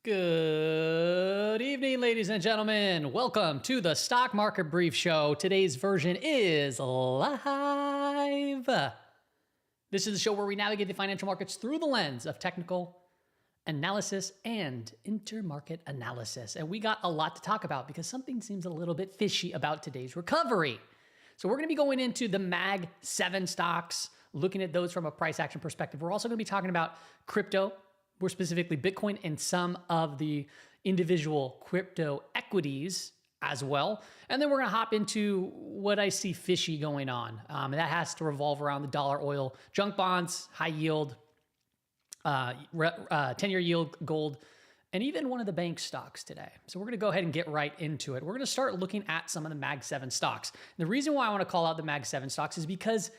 Good evening, ladies and gentlemen. Welcome to the Stock Market Brief Show. Today's version is live. This is the show where we navigate the financial markets through the lens of technical analysis and intermarket analysis. And we got a lot to talk about because something seems a little bit fishy about today's recovery. So we're going to be going into the Mag 7 stocks, looking at those from a price action perspective. We're also going to be talking about crypto, more specifically Bitcoin, and some of the individual crypto equities as well. And then we're going to hop into what I see fishy going on. That has to revolve around the dollar, oil, junk bonds, high yield, 10-year yield, gold, and even one of the bank stocks today. So we're going to go ahead and get right into it. We're going to start looking at some of the Mag 7 stocks. And the reason why I want to call out the Mag 7 stocks is because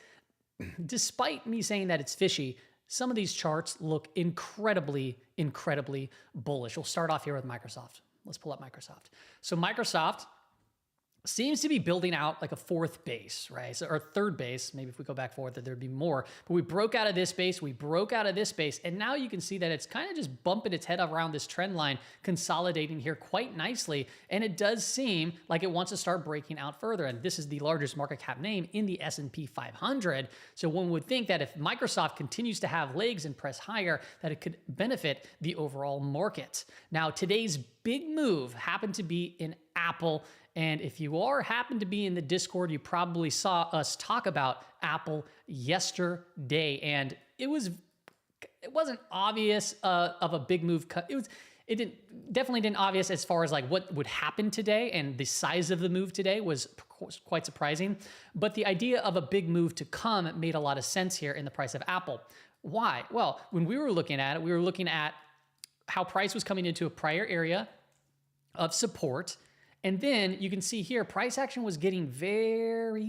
despite me saying that it's fishy, some of these charts look incredibly bullish. We'll start off here with Microsoft. Let's pull up Microsoft. So Microsoft seems to be building out like a fourth base, right? So, or third base, maybe if we go back forward, that there'd be more. But we broke out of this base, we broke out of this base, and now you can see that it's kind of just bumping its head around this trend line, consolidating here quite nicely. And it does seem like it wants to start breaking out further. And this is the largest market cap name in the SP 500. So one would think that if Microsoft continues to have legs and press higher, that it could benefit the overall market. Now, today's big move happened to be in Apple. And if you happen to be in the Discord, you probably saw us talk about Apple yesterday. And it wasn't obvious of a big move. It definitely didn't obvious as far as like what would happen today, and the size of the move today was quite surprising. But the idea of a big move to come made a lot of sense here in the price of Apple. Why? Well, when we were looking at it, we were looking at how price was coming into a prior area of support. And then you can see here, price action was getting very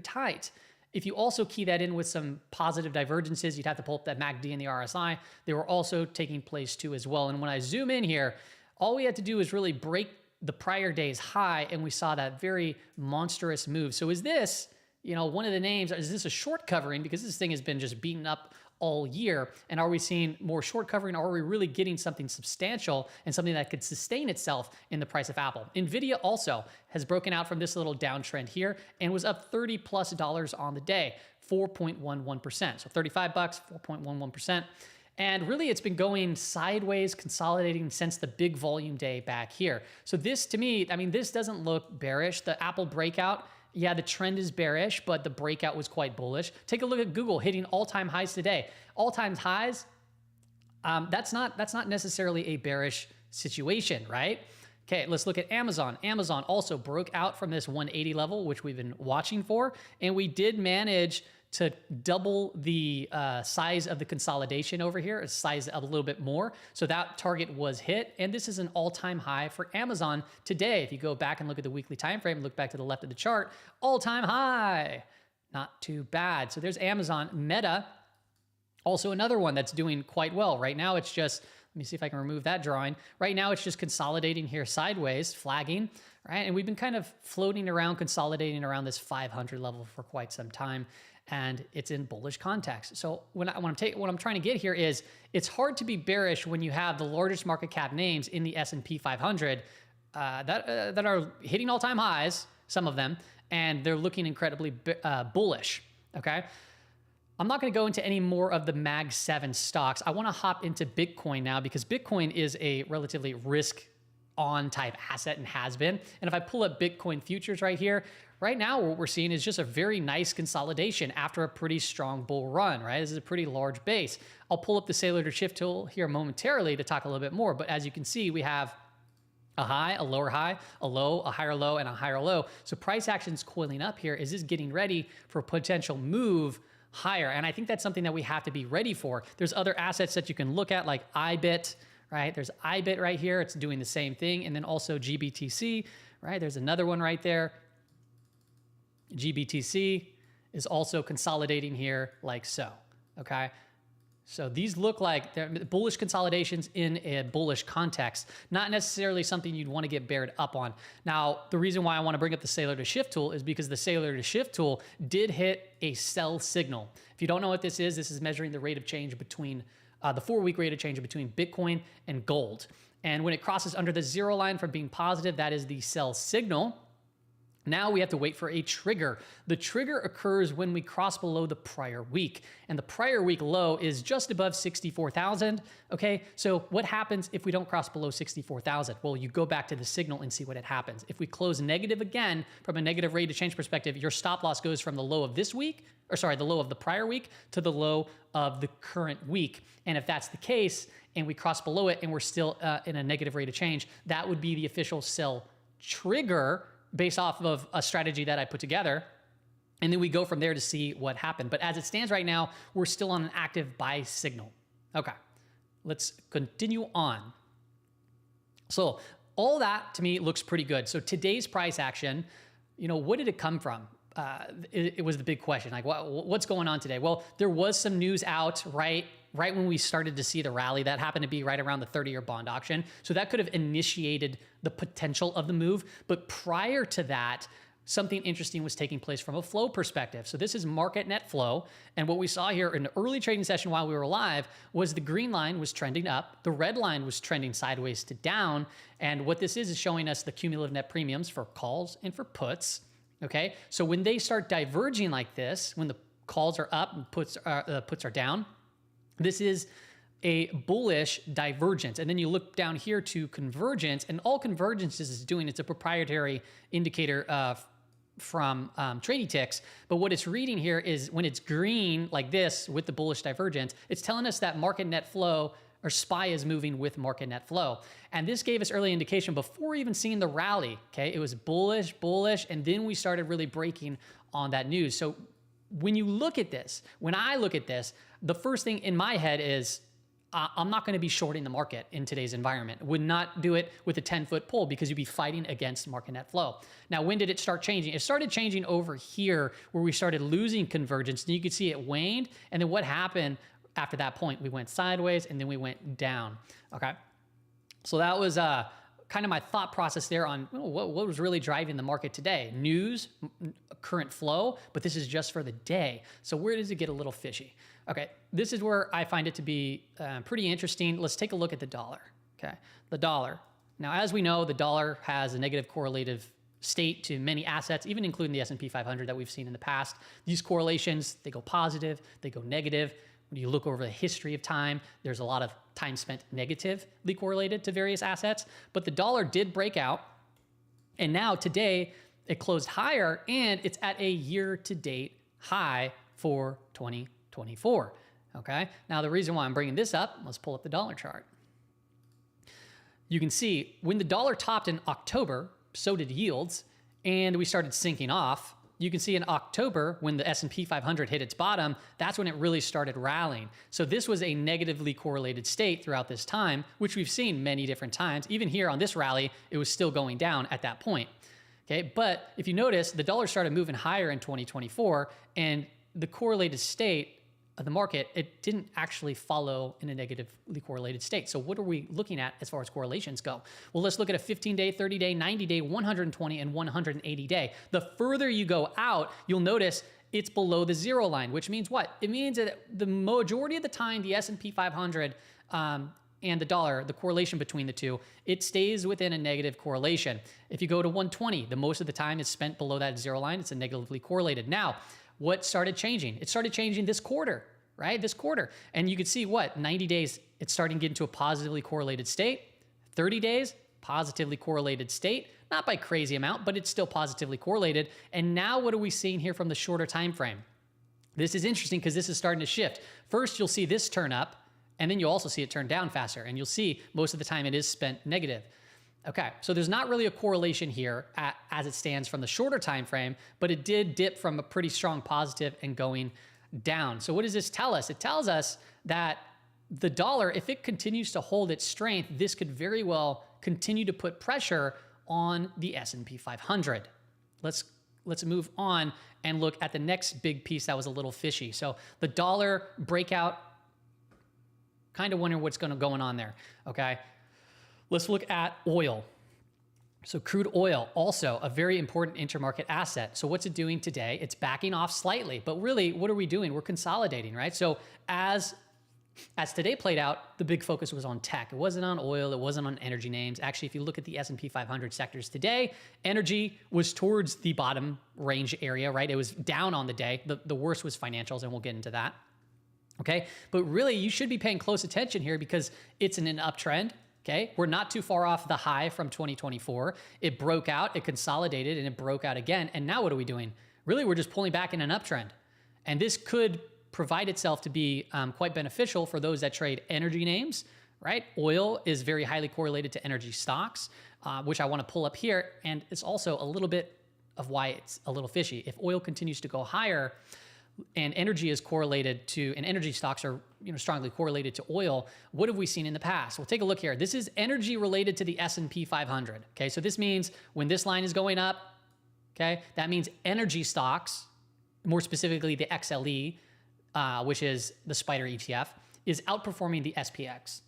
tight. If you also key that in with some positive divergences, you'd have to pull up that MACD and the RSI. They were also taking place too as well. And when I zoom in here, all we had to do is really break the prior day's high, and we saw that very monstrous move. So is this, one of the names, is this a short covering? Because this thing has been just beaten up all year. And are we seeing more short covering, or are we really getting something substantial and something that could sustain itself in the price of Apple? Nvidia also has broken out from this little downtrend here and was up $30+ on the day, 4.11%. So 35 bucks, 4.11%. And really, it's been going sideways, consolidating since the big volume day back here. So this, to me, this doesn't look bearish. The Apple breakout, yeah, the trend is bearish, but the breakout was quite bullish. Take a look at Google hitting all-time highs today. All-time highs, that's not necessarily a bearish situation, right? Okay, let's look at Amazon. Amazon also broke out from this 180 level, which we've been watching for, and we did manage to double the size of the consolidation over here, size up a little bit more. So that target was hit, and this is an all-time high for Amazon today. If you go back and look at the weekly time frame, look back to the left of the chart, all-time high. Not too bad. So there's Amazon. Meta, also another one that's doing quite well. Right now it's just, let me see if I can remove that drawing. Right now it's just consolidating here sideways, flagging, right? And we've been kind of floating around, consolidating around this 500 level for quite some time, and it's in bullish context. So what I'm trying to get here is, it's hard to be bearish when you have the largest market cap names in the S&P 500 that are hitting all-time highs, some of them, and they're looking incredibly bullish, okay? I'm not going to go into any more of the Mag 7 stocks. I want to hop into Bitcoin now, because Bitcoin is a relatively risk-on type asset and has been. And if I pull up Bitcoin futures right here, right now what we're seeing is just a very nice consolidation after a pretty strong bull run, right? This is a pretty large base. I'll pull up the Sailor to Shift tool here momentarily to talk a little bit more. But as you can see, we have a high, a lower high, a low, a higher low, and a higher low. So price action is coiling up here. Is this getting ready for a potential move higher? And I think that's something that we have to be ready for. There's other assets that you can look at, like IBIT, right? There's IBIT right here. It's doing the same thing. And then also GBTC, right? There's another one right there. GBTC is also consolidating here like so, okay? So these look like they're bullish consolidations in a bullish context, not necessarily something you'd want to get bared up on. Now, the reason why I want to bring up the Sailor to Shift tool is because the Sailor to Shift tool did hit a sell signal. If you don't know what this is measuring the rate of change between the 4-week rate of change between Bitcoin and gold. And when it crosses under the zero line from being positive, that is the sell signal. Now we have to wait for a trigger. The trigger occurs when we cross below the prior week, and the prior week low is just above 64,000. Okay, so what happens if we don't cross below 64,000? Well, you go back to the signal and see what it happens. If we close negative again, from a negative rate of change perspective, your stop loss goes from the low of this week, or sorry, the low of the prior week to the low of the current week. And if that's the case, and we cross below it and we're still in a negative rate of change, that would be the official sell trigger based off of a strategy that I put together. And then we go from there to see what happened. But as it stands right now, we're still on an active buy signal. Okay, let's continue on. So all that to me looks pretty good. So today's price action, what did it come from? It was the big question. Like, what's going on today? Well, there was some news out right when we started to see the rally. That happened to be right around the 30-year bond auction. So that could have initiated the potential of the move. But prior to that, something interesting was taking place from a flow perspective. So this is market net flow. And what we saw here in the early trading session while we were live was the green line was trending up. The red line was trending sideways to down. And what this is showing us the cumulative net premiums for calls and for puts. Okay, so when they start diverging like this, when the calls are up and puts are down, this is a bullish divergence. And then you look down here to convergence, and all convergence is doing, it's a proprietary indicator from Trading Ticks. But what it's reading here is when it's green like this with the bullish divergence, it's telling us that market net flow or SPY is moving with market net flow. And this gave us early indication before even seeing the rally. Okay, it was bullish, and then we started really breaking on that news. So when you look at this, when I look at this, the first thing in my head is I'm not going to be shorting the market in today's environment. Would not do it with a 10-foot pole because you'd be fighting against market net flow. Now, when did it start changing? It started changing over here where we started losing convergence. And you could see it waned. And then what happened after that point? We went sideways and then we went down. Okay. So that was kind of my thought process there on what was really driving the market today. News, current flow, but this is just for the day. So where does it get a little fishy? Okay, this is where I find it to be pretty interesting. Let's take a look at the dollar. Okay, the dollar. Now, as we know, the dollar has a negative correlative state to many assets, even including the SP 500 that we've seen in the past. These correlations, they go positive, they go negative. When you look over the history of time, there's a lot of time spent negatively correlated to various assets, but the dollar did break out. And now today it closed higher and it's at a year-to-date high for 2024. Okay. Now the reason why I'm bringing this up, let's pull up the dollar chart. You can see when the dollar topped in October, so did yields, and we started sinking off. You can see in October when the SP 500 hit its bottom, that's when it really started rallying. So this was a negatively correlated state throughout this time, which we've seen many different times. Even here on this rally, it was still going down at that point. Okay, but if you notice, the dollar started moving higher in 2024, and the correlated state of the market, it didn't actually follow in a negatively correlated state. So what are we looking at as far as correlations go? Well, let's look at a 15-day, 30-day, 90-day, 120, and 180-day. The further you go out, you'll notice it's below the zero line, which means what? It means that the majority of the time, the S&P 500 and the dollar, the correlation between the two, it stays within a negative correlation. If you go to 120, the most of the time is spent below that zero line. It's a negatively correlated. Now, what started changing? It started changing this quarter, right? This quarter. And you could see what? 90 days, it's starting to get into a positively correlated state. 30 days, positively correlated state. Not by crazy amount, but it's still positively correlated. And now what are we seeing here from the shorter time frame? This is interesting because this is starting to shift. First, you'll see this turn up, and then you'll also see it turn down faster. And you'll see most of the time it is spent negative. Okay, so there's not really a correlation here as it stands from the shorter time frame, but it did dip from a pretty strong positive and going down. So what does this tell us? It tells us that the dollar, if it continues to hold its strength, this could very well continue to put pressure on the S&P 500. Let's move on and look at the next big piece that was a little fishy. So the dollar breakout, kind of wondering what's going on there, okay? Let's look at oil. So crude oil, also a very important intermarket asset. So what's it doing today? It's backing off slightly, but really, what are we doing? We're consolidating, right? So as As today played out, the big focus was on tech. It wasn't on oil. It wasn't on energy names. Actually, if you look at the S&P 500 sectors today, energy was towards the bottom range area, right? It was down on the day. The worst was financials, and we'll get into that. Okay, but really you should be paying close attention here because it's in an uptrend. Okay, we're not too far off the high from 2024. It broke out, it consolidated, and it broke out again. And now what are we doing? Really, we're just pulling back in an uptrend. And this could provide itself to be quite beneficial for those that trade energy names, right? Oil is very highly correlated to energy stocks, which I want to pull up here. And it's also a little bit of why it's a little fishy. If oil continues to go higher, and energy is correlated to, and energy stocks are strongly correlated to oil, what have we seen in the past? Well, take a look here. This is energy related to the S&P 500. Okay, so this means when this line is going up, okay, that means energy stocks, more specifically the XLE, which is the SPDR ETF, is outperforming the SPX.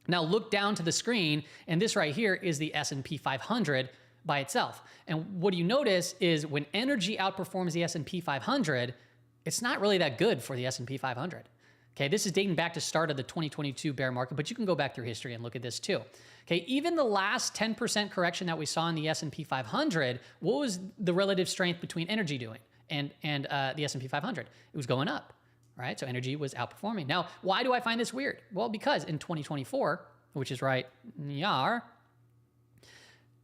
Now look down to the screen, and this right here is the S&P 500 by itself. And what you notice is when energy outperforms the S&P 500, it's not really that good for the S&P 500. Okay, this is dating back to start of the 2022 bear market, but you can go back through history and look at this too. Okay, even the last 10% correction that we saw in the S&P 500, what was the relative strength between energy doing and the S&P 500? It was going up, right? So energy was outperforming. Now, why do I find this weird? Well, because in 2024, which is right here,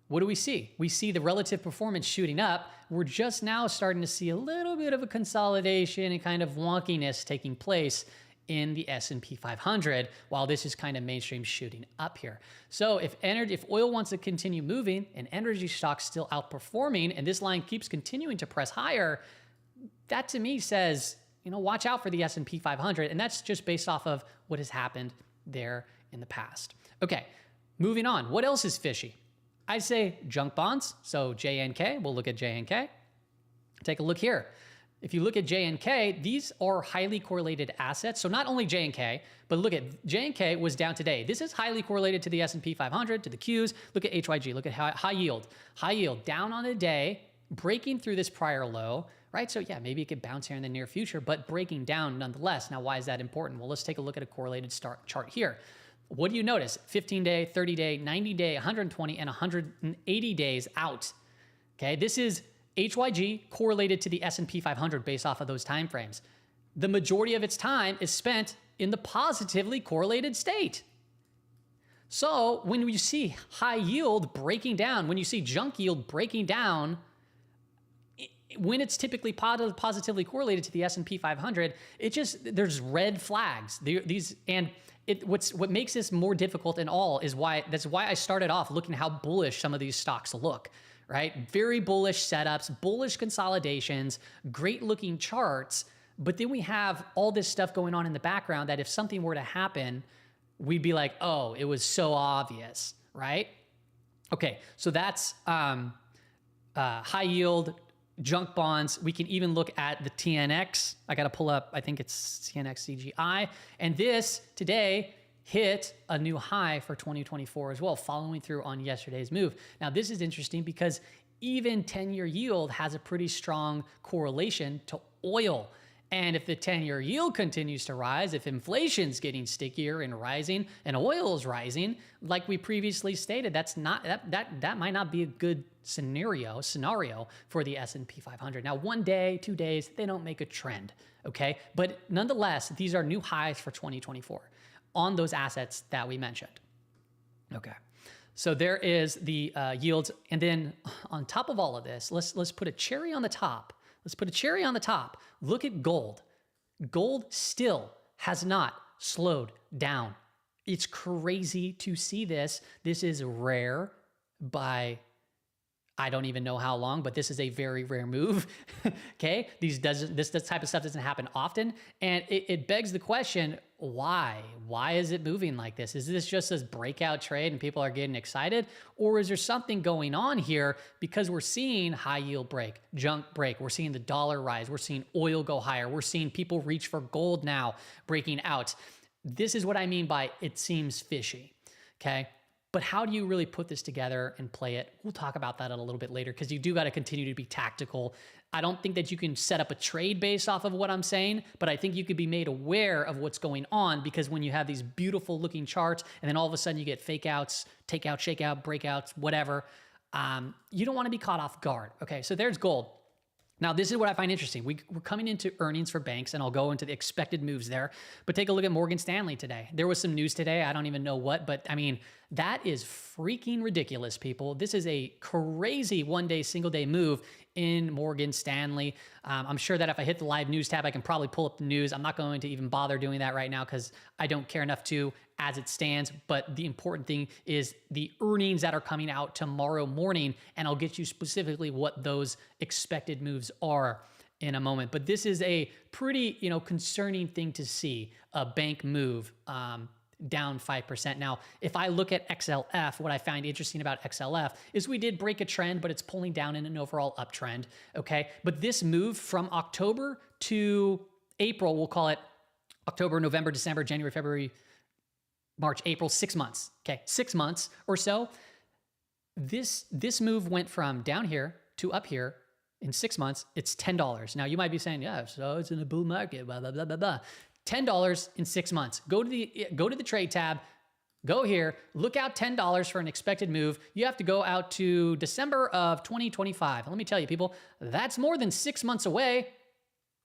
what do we see? We see the relative performance shooting up. We're just now starting to see a little bit of a consolidation and kind of wonkiness taking place in the S&P 500, while this is kind of mainstream shooting up here. So if oil wants to continue moving and energy stocks still outperforming, and this line keeps continuing to press higher, that to me says, watch out for the S&P 500. And that's just based off of what has happened there in the past. Okay, moving on. What else is fishy? I'd say junk bonds. So JNK, we'll look at JNK. Take a look here. If you look at JNK, these are highly correlated assets. So not only JNK, but look at JNK was down today. This is highly correlated to the S&P 500, to the Qs. Look at HYG, look at high yield. High yield down on the day, breaking through this prior low, right? So yeah, maybe it could bounce here in the near future, but breaking down nonetheless. Now, why is that important? Well, let's take a look at a correlated chart here. What do you notice? 15-day, 30-day, 90-day, 120, and 180 days out. Okay, this is HYG correlated to the S&P 500 based off of those time frames. The majority of its time is spent in the positively correlated state. So when you see high yield breaking down, when you see junk yield breaking down, when it's typically positively correlated to the S&P 500, there's red flags. What makes this more difficult in all is that's why I started off looking how bullish some of these stocks look, right? Very bullish setups, bullish consolidations, great looking charts. But then we have all this stuff going on in the background that if something were to happen, we'd be like, oh, it was so obvious, right? Okay, so that's high yield, junk bonds. We can even look at the TNX. I got to pull up, I think it's TNX CGI. And this today hit a new high for 2024 as well, following through on yesterday's move. Now, this is interesting because even 10-year yield has a pretty strong correlation to oil. And if the 10-year yield continues to rise, if inflation's getting stickier and rising and oil is rising, like we previously stated, that might not be a good scenario for the S&P 500. Now, 1 day, 2 days, they don't make a trend, okay? But nonetheless, these are new highs for 2024 on those assets that we mentioned. Okay, so there is the yields. And then on top of all of this, let's put a cherry on the top. Look at gold. Gold still has not slowed down. It's crazy to see this. This is rare by I don't even know how long, but this is a very rare move. Okay, this type of stuff doesn't happen often, and it begs the question: why? Why is it moving like this? Is this just this breakout trade and people are getting excited, or is there something going on here? Because we're seeing high yield break, junk break. We're seeing the dollar rise. We're seeing oil go higher. We're seeing people reach for gold now, breaking out. This is what I mean by it seems fishy. Okay. But how do you really put this together and play it? We'll talk about that a little bit later because you do got to continue to be tactical I don't think that you can set up a trade based off of what I'm saying, but I think you could be made aware of what's going on, because when you have these beautiful looking charts and then all of a sudden you get fake outs, takeout, shakeout, breakouts, whatever, you don't want to be caught off guard. Okay, so there's gold. Now, this is what I find interesting. We're coming into earnings for banks, and I'll go into the expected moves there. But take a look at Morgan Stanley today. There was some news today. I don't even know what, but I mean, that is freaking ridiculous, people. This is a crazy one-day, single-day move in Morgan Stanley. I'm sure that if I hit the live news tab, I can probably pull up the news. I'm not going to even bother doing that right now because I don't care enough to as it stands. But the important thing is the earnings that are coming out tomorrow morning, and I'll get you specifically what those expected moves are in a moment. But this is a pretty, concerning thing to see, a bank move down 5%. Now, if I look at XLF, what I find interesting about XLF is we did break a trend, but it's pulling down in an overall uptrend, okay? But this move from October to April, we'll call it October, November, December, January, February, March, April, 6 months, okay? 6 months or so. This move went from down here to up here in 6 months. It's $10. Now, you might be saying, yeah, so it's in a bull market, blah, blah, blah, blah, blah. $10 in 6 months. Go to the trade tab, go here, look out $10 for an expected move. You have to go out to December of 2025. Let me tell you, people, that's more than 6 months away,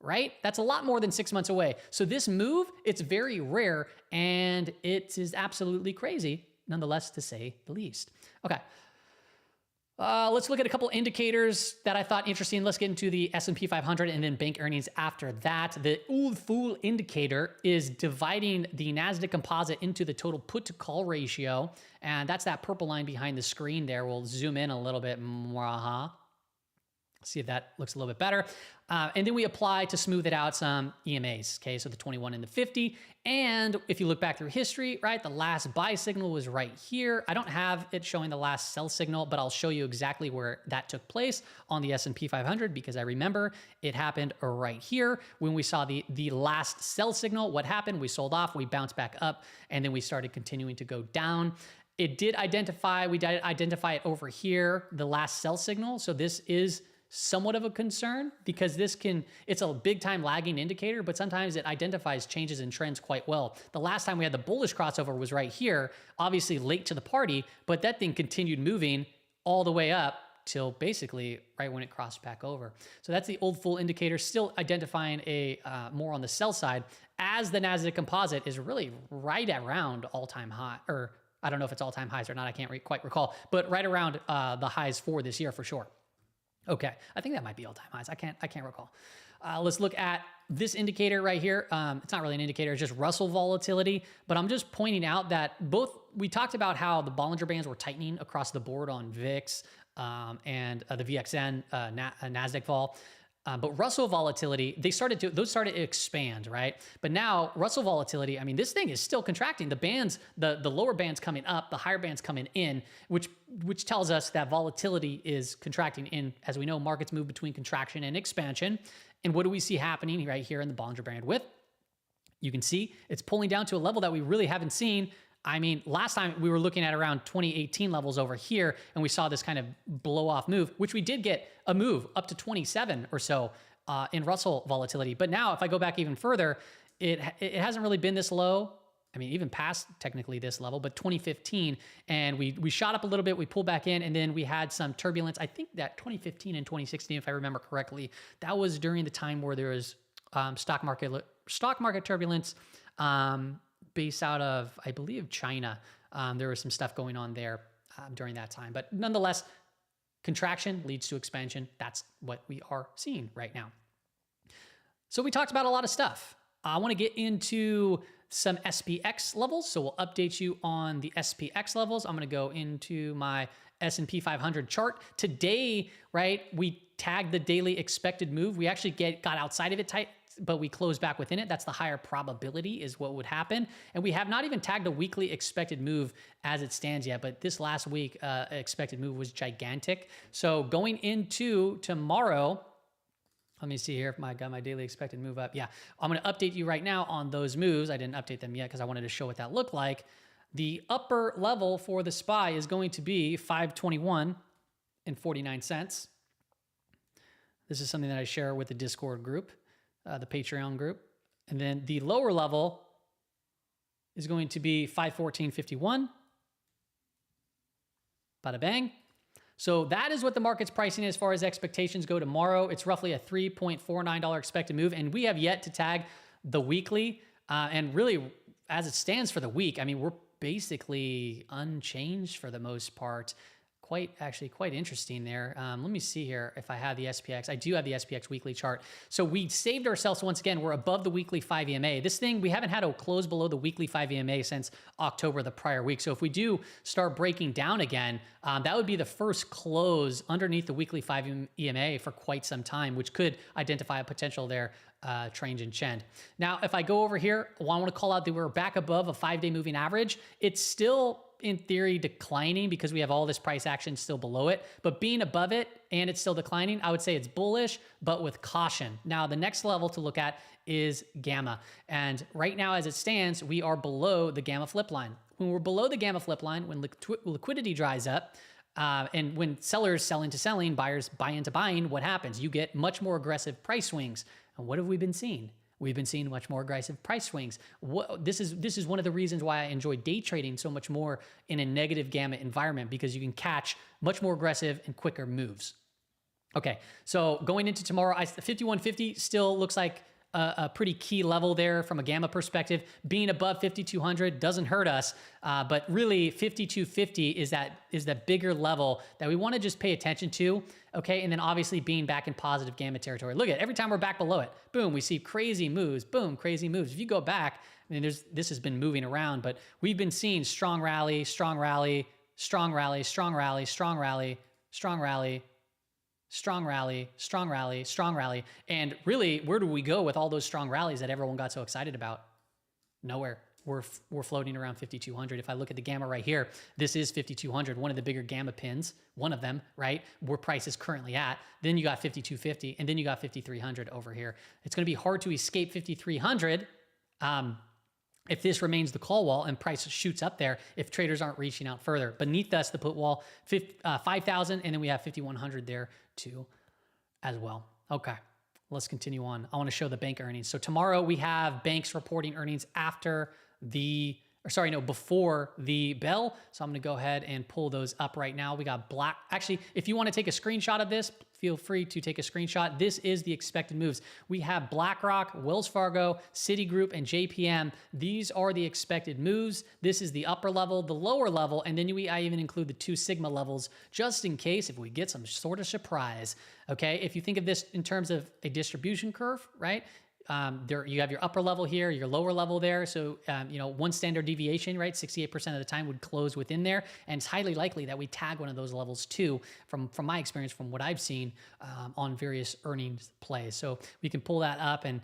right? That's a lot more than 6 months away. So this move, it's very rare, and it is absolutely crazy, nonetheless, to say the least. Okay. Let's look at a couple indicators that I thought interesting. Let's get into the SP 500 and then bank earnings after that. The old fool indicator is dividing the NASDAQ composite into the total put to call ratio. And that's that purple line behind the screen there. We'll zoom in a little bit more. See if that looks a little bit better. And then we apply to smooth it out some EMAs, okay? So the 21 and the 50. And if you look back through history, right, the last buy signal was right here. I don't have it showing the last sell signal, but I'll show you exactly where that took place on the S&P 500 because I remember it happened right here when we saw the last sell signal. What happened? We sold off, we bounced back up, and then we started continuing to go down. It did identify, we did identify it over here, the last sell signal. So this is somewhat of a concern because it's a big time lagging indicator, but sometimes it identifies changes in trends quite well. The last time we had the bullish crossover was right here, obviously late to the party, but that thing continued moving all the way up till basically right when it crossed back over. So that's the old fool indicator, still identifying a more on the sell side as the NASDAQ composite is really right around all-time high, or I don't know if it's all-time highs or not, I can't quite recall, but right around the highs for this year for sure. Okay, I think that might be all-time highs. I can't recall. Let's look at this indicator right here. It's not really an indicator, it's just Russell volatility, but I'm just pointing out that we talked about how the Bollinger Bands were tightening across the board on VIX and the VXN, NASDAQ vol. But Russell volatility, those started to expand, right? But now Russell volatility, I mean, this thing is still contracting. The bands, the lower bands coming up, the higher bands coming in, which tells us that volatility is contracting in. As we know, markets move between contraction and expansion. And what do we see happening right here in the Bollinger Band width? You can see it's pulling down to a level that we really haven't seen. I mean, last time we were looking at around 2018 levels over here, and we saw this kind of blow off move, which we did get a move up to 27 or so in Russell volatility. But now if I go back even further, it hasn't really been this low. I mean, even past technically this level, but 2015, and we shot up a little bit, we pulled back in, and then we had some turbulence. I think that 2015 and 2016, if I remember correctly, that was during the time where there was stock market turbulence, based out of, I believe, China. There was some stuff going on there during that time. But nonetheless, contraction leads to expansion. That's what we are seeing right now. So we talked about a lot of stuff. I want to get into some SPX levels. So we'll update you on the SPX levels. I'm going to go into my S&P 500 chart. Today, right, we tagged the daily expected move. We actually got outside of it tight, but we closed back within it. That's the higher probability is what would happen. And we have not even tagged a weekly expected move as it stands yet, but this last week expected move was gigantic. So going into tomorrow, let me see here if I got my daily expected move up. Yeah, I'm going to update you right now on those moves. I didn't update them yet because I wanted to show what that looked like. The upper level for the SPY is going to be 521 and 49 cents. This is something that I share with the Discord group, the Patreon group. And then the lower level is going to be 514.51. Bada bang. So that is what the market's pricing as far as expectations go tomorrow. It's roughly a $3.49 expected move, and we have yet to tag the weekly. And really, as it stands for the week, I mean, we're basically unchanged for the most part. Actually quite interesting there. Let me see here if I have the SPX. I do have the SPX weekly chart. So we saved ourselves once again. We're above the weekly 5 EMA. This thing, we haven't had a close below the weekly 5 EMA since October the prior week. So if we do start breaking down again, that would be the first close underneath the weekly 5 EMA for quite some time, which could identify a potential there, change in trend. Now, if I go over here, I want to call out that we're back above a 5-day moving average. It's still in theory declining because we have all this price action still below it, but being above it and it's still declining, I would say it's bullish, but with caution. Now, the next level to look at is gamma. And right now, as it stands, we are below the gamma flip line. When we're below the gamma flip line, when liquidity dries up, and when sellers sell into selling, buyers buy into buying, what happens? You get much more aggressive price swings. And what have we been seeing? We've been seeing much more aggressive price swings. This is one of the reasons why I enjoy day trading so much more in a negative gamma environment, because you can catch much more aggressive and quicker moves. Okay, so going into tomorrow, 5150 still looks like a pretty key level there from a gamma perspective. Being above 5200 doesn't hurt us, but really 5250 is that bigger level that we want to just pay attention to. Okay, and then obviously being back in positive gamma territory. Look at every time we're back below it, boom, we see crazy moves, boom, crazy moves. If you go back, I mean, this has been moving around, but we've been seeing strong rally, strong rally, strong rally, strong rally, strong rally, strong rally, strong rally, strong rally, strong rally. And really, where do we go with all those strong rallies that everyone got so excited about? Nowhere. We're floating around 5200. If I look at the gamma right here, this is 5200, one of the bigger gamma pins, one of them, right? Where price is currently at. Then you got 5250, and then you got 5300 over here. It's going to be hard to escape 5300 if this remains the call wall and price shoots up there, if traders aren't reaching out further. Beneath us, the put wall, 5,000, and then we have 5,100 there too as well. Okay, let's continue on. I want to show the bank earnings. So tomorrow we have banks reporting earnings before the bell. So I'm going to go ahead and pull those up right now. We got actually, if you want to take a screenshot of this, feel free to take a screenshot. This is the expected moves. We have BlackRock, Wells Fargo, Citigroup, and JPM. These are the expected moves. This is the upper level, the lower level, and then I even include the 2 sigma levels just in case if we get some sort of surprise. Okay, if you think of this in terms of a distribution curve, right? You have your upper level here, your lower level there. So, one standard deviation, right? 68% of the time would close within there. And it's highly likely that we tag one of those levels too, from my experience, from what I've seen on various earnings plays. So we can pull that up and,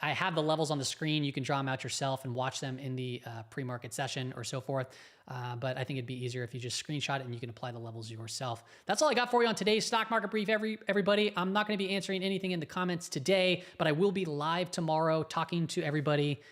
I have the levels on the screen. You can draw them out yourself and watch them in the pre-market session or so forth. But I think it'd be easier if you just screenshot it and you can apply the levels yourself. That's all I got for you on today's stock market brief, everybody. I'm not going to be answering anything in the comments today, but I will be live tomorrow talking to everybody